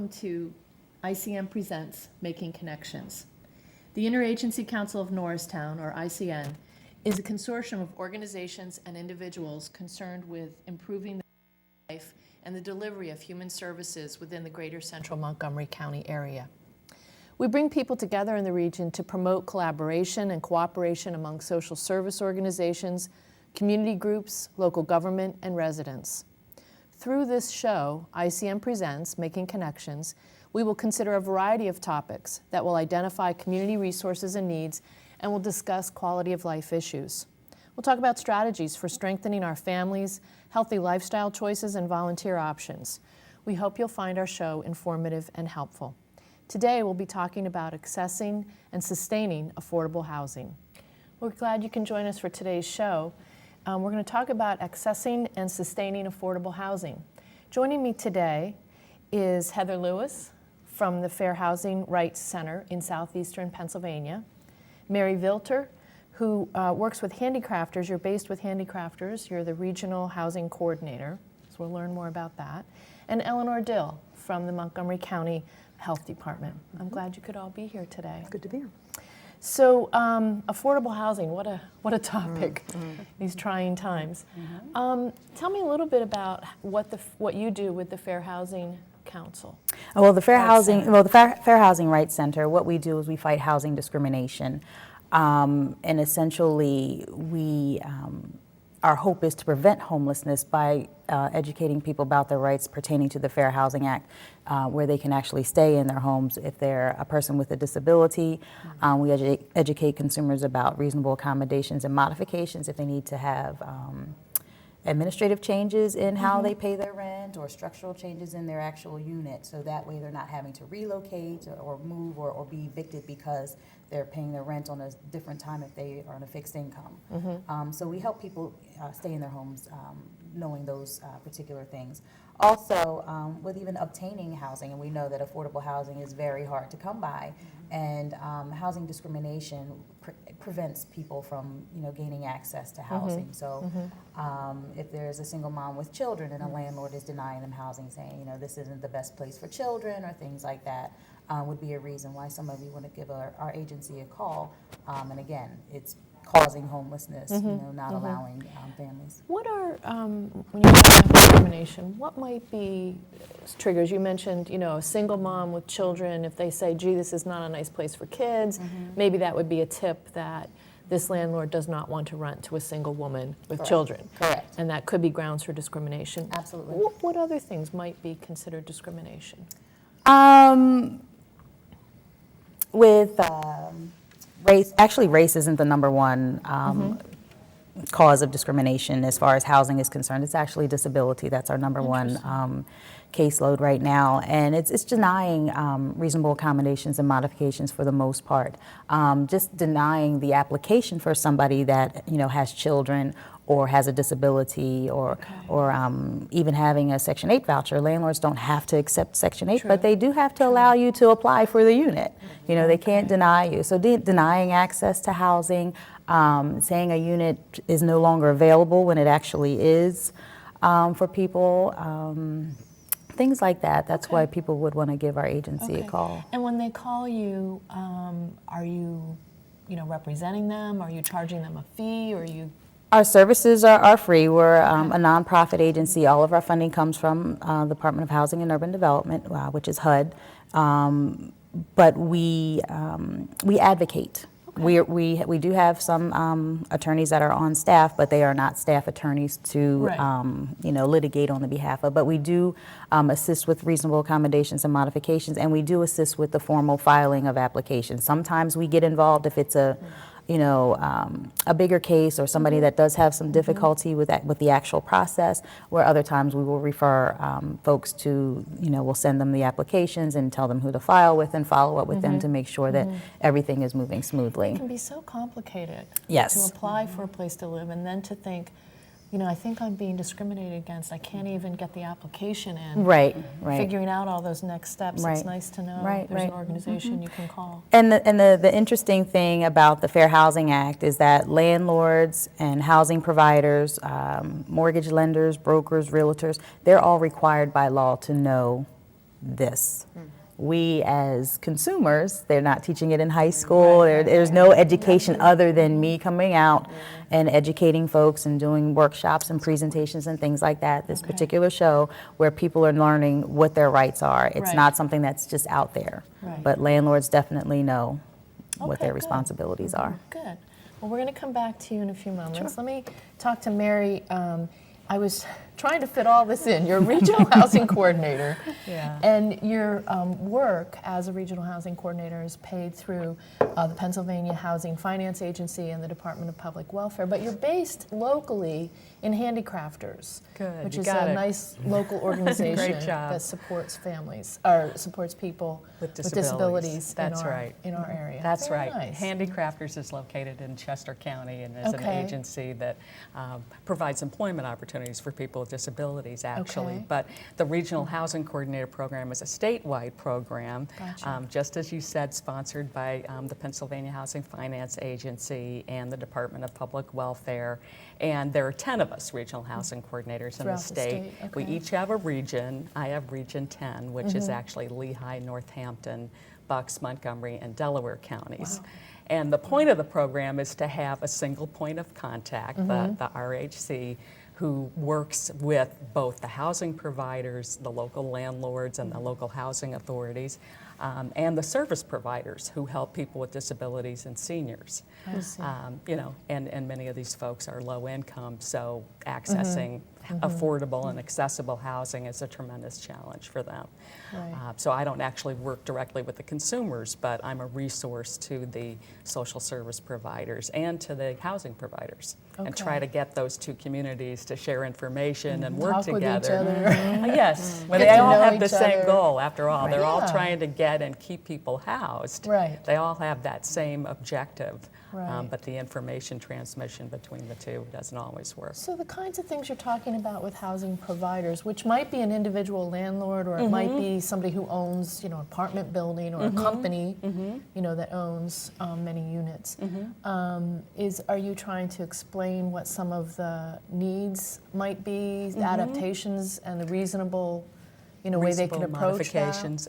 welcome to ICN Presents Making Connections. The Interagency Council of Norristown, or ICN, is a consortium of organizations and individuals concerned with improving the life and the delivery of human services within the greater central Montgomery County area. We bring people together in the region to promote collaboration and cooperation among social service organizations, community groups, local government, and residents. Through this show, ICN Presents Making Connections, we will consider a variety of topics that will identify community resources and needs and will discuss quality of life issues. We'll talk about strategies for strengthening our families, healthy lifestyle choices, and volunteer options. We hope you'll find our show informative and helpful. Today, we'll be talking about accessing and sustaining affordable housing. We're glad you can join us for today's show. We're going to talk about accessing and sustaining affordable housing. Joining me today is Heather Lewis from the Fair Housing Rights Center in southeastern Pennsylvania, Mary Vilter, who works with handicrafters. You're based with handicrafters. You're the regional housing coordinator, so we'll learn more about that, and Eleanor Dill from the Montgomery County Health Department. I'm glad you could all be here today. Good to be here. So, affordable housing, what a topic, these trying times. Tell me a little bit about what you do with the Fair Housing Council. Well, the Fair Housing Rights Center, what we do is we fight housing discrimination, and essentially our hope is to prevent homelessness by educating people about their rights pertaining to the Fair Housing Act, where they can actually stay in their homes if they're a person with a disability. We educate consumers about reasonable accommodations and modifications if they need to have administrative changes in how they pay their rent or structural changes in their actual unit, so that way they're not having to relocate or move or be evicted because they're paying their rent on a different time if they are on a fixed income. So we help people stay in their homes knowing those particular things. Also, with even obtaining housing, and we know that affordable housing is very hard to come by, and housing discrimination prevents people from, gaining access to housing. So, if there's a single mom with children and a landlord is denying them housing, saying, this isn't the best place for children or things like that, would be a reason why some of you want to give our agency a call. And again, it's causing homelessness, not allowing families. What are, when you talk about discrimination, what might be triggers? You mentioned, a single mom with children, if they say, gee, this is not a nice place for kids, maybe that would be a tip that this landlord does not want to rent to a single woman with children. Correct. And that could be grounds for discrimination. Absolutely. What other things might be considered discrimination? With race, actually race isn't the number one cause of discrimination as far as housing is concerned. It's actually disability. That's our number one caseload right now, and it's denying reasonable accommodations and modifications for the most part. Just denying the application for somebody that has children or has a disability, or even having a Section 8 voucher. Landlords don't have to accept Section 8, but they do have to allow you to apply for the unit. They can't deny you. So denying access to housing, saying a unit is no longer available when it actually is for people, things like that. That's why people would want to give our agency a call. And when they call you, are you, representing them? Are you charging them a fee? Or are you? Our services are free. We're a nonprofit agency. All of our funding comes from the Department of Housing and Urban Development, which is HUD. But we advocate. We do have some attorneys that are on staff, but they are not staff attorneys to litigate on the behalf of. But we do assist with reasonable accommodations and modifications, and we do assist with the formal filing of applications. Sometimes we get involved if it's a bigger case or somebody that does have some difficulty with the actual process, where other times we will refer folks to, we'll send them the applications and tell them who to file with and follow up with them to make sure that everything is moving smoothly. It can be so complicated to apply for a place to live and then to think, I think I'm being discriminated against. I can't even get the application in. Right. Figuring out all those next steps. Right. It's nice to know there's an organization you can call. And the interesting thing about the Fair Housing Act is that landlords and housing providers, mortgage lenders, brokers, realtors, they're all required by law to know this. We as consumers, they're not teaching it in high school. There's no education other than me coming out and educating folks and doing workshops and presentations and things like that. This particular show where people are learning what their rights are. It's not something that's just out there. But landlords definitely know what their responsibilities are. Good. Well, we're going to come back to you in a few moments. Let me talk to Mary. I was trying to fit all this in. You're a regional housing coordinator, and your work as a regional housing coordinator is paid through the Pennsylvania Housing Finance Agency and the Department of Public Welfare, but you're based locally in Handicrafters, which is a nice local organization that supports families, or supports people with disabilities in our area. That's right. Nice. Handicrafters is located in Chester County and is an agency that provides employment opportunities for people with disabilities, actually. But the Regional Housing Coordinator Program is a statewide program, just as you said, sponsored by the Pennsylvania Housing Finance Agency and the Department of Public Welfare. And there are 10 of us regional housing coordinators in the state. We each have a region. I have Region 10, which is actually Lehigh, Northampton, Bucks, Montgomery, and Delaware counties. And the point of the program is to have a single point of contact, the RHC, who works with both the housing providers, the local landlords, and the local housing authorities, and the service providers who help people with disabilities and seniors. You know, and many of these folks are low income, so accessing affordable and accessible housing is a tremendous challenge for them. So I don't actually work directly with the consumers, but I'm a resource to the social service providers and to the housing providers, and try to get those two communities to share information and work together. Yes, but they all have the same goal after all. They're all trying to get and keep people housed. They all have that same objective. But the information transmission between the two doesn't always work. So the kinds of things you're talking about with housing providers, which might be an individual landlord, or it might be somebody who owns, you know, an apartment building, or a company, you know, that owns many units. Are you trying to explain what some of the needs might be, the adaptations, and the reasonable, you know, way they can approach modifications.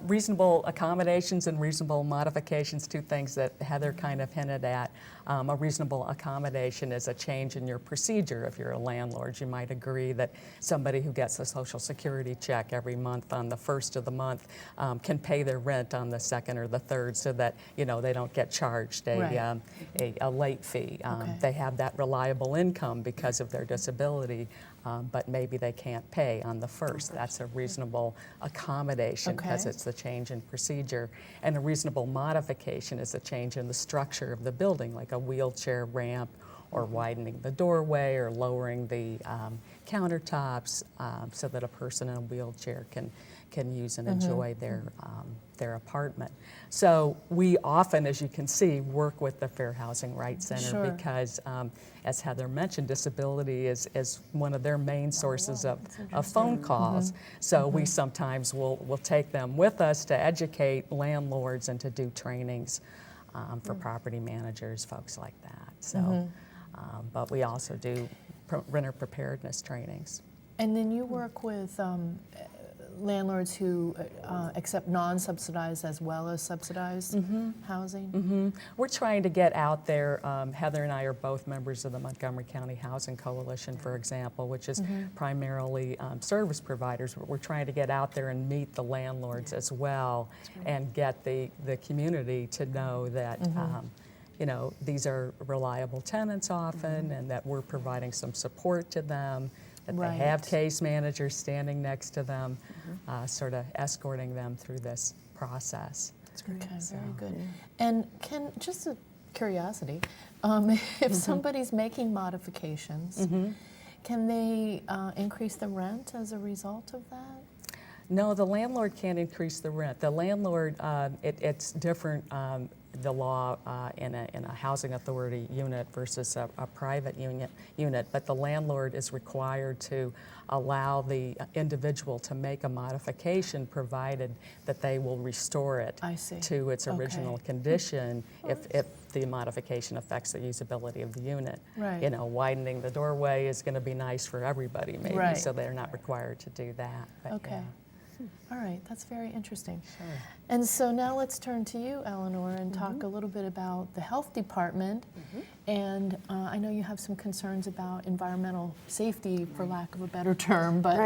Reasonable accommodations and reasonable modifications, two things that Heather kind of hinted at. A reasonable accommodation is a change in your procedure. If you're a landlord, you might agree that somebody who gets a Social Security check every month on the first of the month can pay their rent on the second or the third, so that, you know, they don't get charged a late fee. They have that reliable income because of their disability, but maybe they can't pay on the first. That's a reasonable accommodation because it's the change in procedure. And a reasonable modification is a change in the structure of the building, like a wheelchair ramp, or widening the doorway, or lowering the countertops so that a person in a wheelchair can use and enjoy their apartment. So we often, as you can see, work with the Fair Housing Rights Center because, as Heather mentioned, disability is one of their main sources of phone calls. So we sometimes will take them with us to educate landlords and to do trainings for property managers, folks like that. So, but we also do renter preparedness trainings. And then you work with landlords who accept non-subsidized as well as subsidized housing? We're trying to get out there. Heather and I are both members of the Montgomery County Housing Coalition, for example, which is primarily service providers. But we're trying to get out there and meet the landlords as well, and get the community to know that you know, these are reliable tenants often, and that we're providing some support to them, that they have case managers standing next to them, sort of escorting them through this process. Okay, very good. And just a curiosity, if somebody's making modifications, can they increase the rent as a result of that? No, the landlord can't increase the rent. The landlord, it's different, the law in a housing authority unit versus a private unit, but the landlord is required to allow the individual to make a modification, provided that they will restore it to its original condition if the modification affects the usability of the unit. You know, widening the doorway is going to be nice for everybody, maybe, so they're not required to do that. But All right, that's very interesting. Sure. And so now let's turn to you, Eleanor, and talk a little bit about the health department. And I know you have some concerns about environmental safety, for lack of a better term, but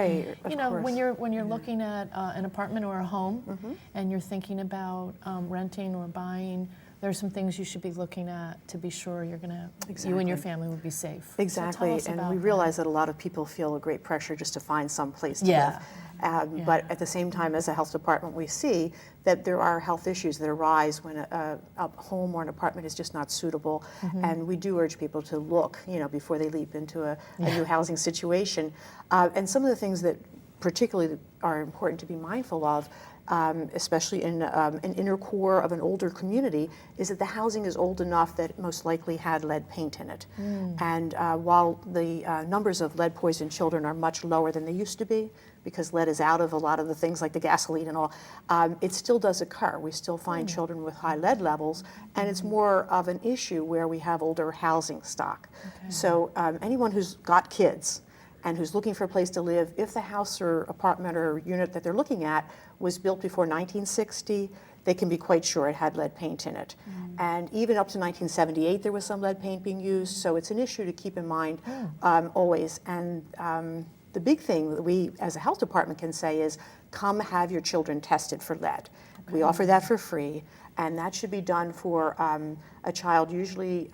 you know, when you're looking at an apartment or a home, and you're thinking about renting or buying, there's some things you should be looking at to be sure you're gonna, you and your family will be safe. Exactly, So and we realize that a lot of people feel a great pressure just to find some place to live. But at the same time, as a health department, we see that there are health issues that arise when a home or an apartment is just not suitable. And we do urge people to look, you know, before they leap into a new housing situation. And some of the things that particularly are important to be mindful of, especially in an inner core of an older community, is that the housing is old enough that it most likely had lead paint in it. And while the numbers of lead-poisoned children are much lower than they used to be, because lead is out of a lot of the things like the gasoline and all, it still does occur. We still find children with high lead levels, and it's more of an issue where we have older housing stock. So anyone who's got kids and who's looking for a place to live, if the house or apartment or unit that they're looking at was built before 1960, they can be quite sure it had lead paint in it. And even up to 1978, there was some lead paint being used, so it's an issue to keep in mind always. And the big thing that we as a health department can say is, come have your children tested for lead. We offer that for free, and that should be done for a child usually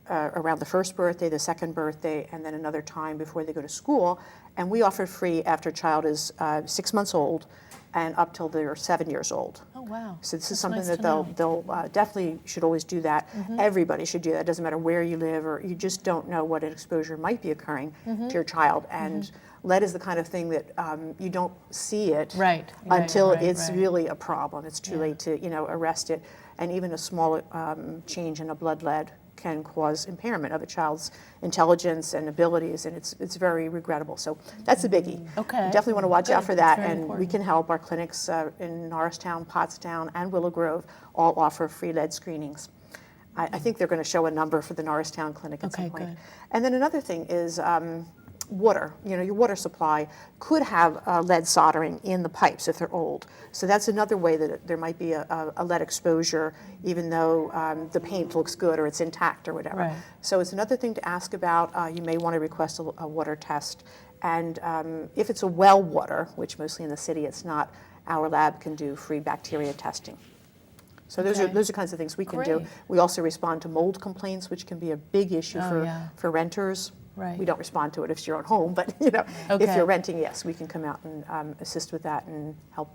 around the first birthday, the second birthday, and then another time before they go to school. And we offer free after a child is 6 months old and up till they're 7 years old. Oh, wow. So this is That's something nice that to they'll definitely should always do that. Everybody should do that. It doesn't matter where you live, or you just don't know what an exposure might be occurring to your child. And lead is the kind of thing that you don't see it until it's really a problem. It's too late to, you know, arrest it. And even a small change in a blood lead can cause impairment of a child's intelligence and abilities, and it's very regrettable. So that's a biggie. Okay. You definitely want to watch out for that, very and we important. can help. Our clinics in Norristown, Pottstown, and Willow Grove all offer free lead screenings. I think they're going to show a number for the Norristown clinic at some point. Good. And then another thing is water. You know, your water supply could have lead soldering in the pipes if they're old. So that's another way that there might be a lead exposure, even though the paint looks good or it's intact or whatever. So it's another thing to ask about. You may want to request a water test. And if it's a well water, which mostly in the city it's not, our lab can do free bacteria testing. So those are kinds of things we can do. We also respond to mold complaints, which can be a big issue for renters. We don't respond to it if it's your own home, but you know, if you're renting, yes, we can come out and assist with that and help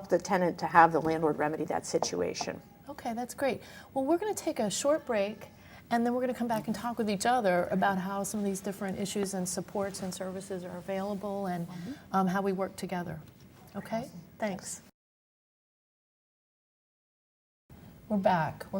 the tenant to have the landlord remedy that situation. Okay, that's great. Well, we're going to take a short break, and then we're going to come back and talk with each other about how some of these different issues and supports and services are available, and how we work together. Okay, thanks. We're back. We're going